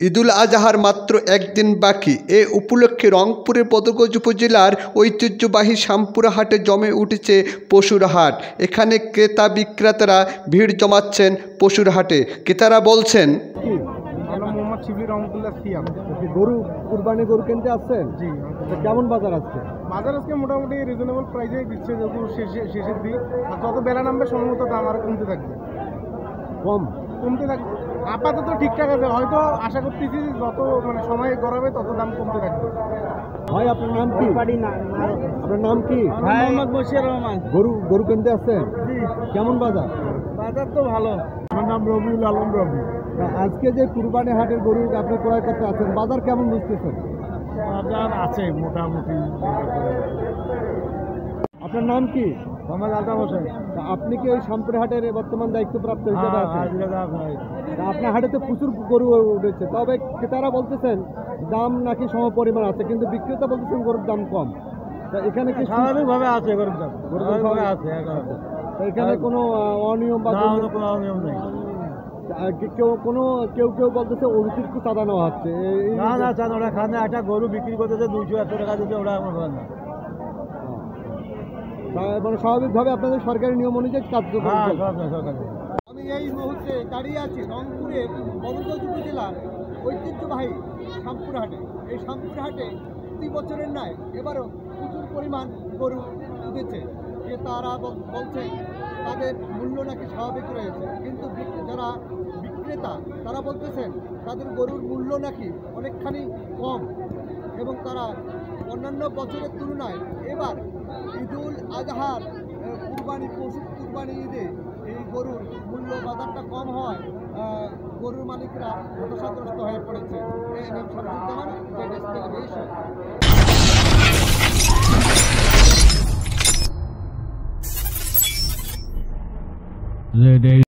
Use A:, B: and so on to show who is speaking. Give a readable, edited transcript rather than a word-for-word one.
A: ঈদুল আজহার মাত্র একদিন বাকি। এ উপলক্ষে রংপুরের বদরগঞ্জ উপজেলার ঐতিহ্যবাহী শ্যামপুরা হাটে জমে উঠেছে পশুর হাট। এখানে ক্রেতা বিক্রেতারা ভিড় জমাচ্ছেন পশুর হাটে। ক্রেতারা বলছেন,
B: গরু কুরবানি গরু কিনতে আসছেন?
C: জি।
B: কেমন বাজার আজকে?
C: বাজার আজকে মোটামুটি রিজনেবল প্রাইসে দিচ্ছে, যেহেতু শেষের দিক, আর যত বেলা নামবে সম্ভবত দাম আরও কমতে থাকবে। কমতে থাকবে আপাতত ঠিকঠাক আছে, হয়তো আশা করতেছি যত সময় গড়াবে তত দাম কমতে থাকবে।
B: ভাই আপনার নাম কি? আপনার নাম কি?
C: মোহাম্মদ বশির রহমান।
B: গরু কিনতে আসছেন? কেমন বাজার?
C: বাজার তো ভালো।
B: আমার নাম রবিউল আলম রবি। আজকে যে কুরবানি হাটের গরু আপনি ক্রয় করতে আসছেন, বাজার কেমন বুঝতেছেন?
C: বাজার আছে মোটামুটি।
B: আপনার নাম কি?
C: মোহাম্মদ আলতাফ হোসেন।
B: আপনি কি ওই শ্যামপুরা হাটের বর্তমান দায়িত্বপ্রাপ্ত হিসেবে আছেন? আপনার হাটে তো প্রচুর গরু উঠেছে, তবে ক্রেতারা বলতেছেন দাম নাকি সমপরিমাণ আছে, কিন্তু বিক্রেতা বলতেছেন গরুর দাম কম। তা এখানে কি
C: স্বাভাবিকভাবে আছে গরুর দাম? আছে।
B: এখানে কোনো অনিয়ম বা
C: কোনো অনিয়ম নেই।
B: কেউ বলতেছে অতিরিক্ত চাঁদা নেওয়া হচ্ছে।
C: না চাঁদা ওরা খানে একটা গরু বিক্রি করতেছে 200 টাকা দিতে, ওরা আমার না।
B: স্বাভাবিকভাবে আপনাদের সরকারি নিয়ম অনুযায়ী কাজ করবেন।
D: আমি এই মুহূর্তে দাঁড়িয়ে আছি রংপুরের বদরগঞ্জ উপজেলার ঐতিহ্যবাহী শ্যামপুরা হাটে। এই শ্যামপুরা হাটে প্রতি বছরের নয় এবারও প্রচুর পরিমাণ গরু উঠেছে। যে তারা বলছে তাদের মূল্য নাকি স্বাভাবিক রয়েছে, কিন্তু যারা বিক্রেতা তারা বলতেছেন তাদের গরুর মূল্য নাকি অনেকখানি কম, এবং তারা অন্যান্য বছরের তুলনায় এবার ঈদুল আজহার কুরবানি ঈদে এই গরুর মূল্য বাজারটা কম হওয়ায় গরুর মালিকরা হতাশাগ্রস্ত হয়ে পড়েছে। এই নাম শামসুজ্জামান, টেলিভিশন।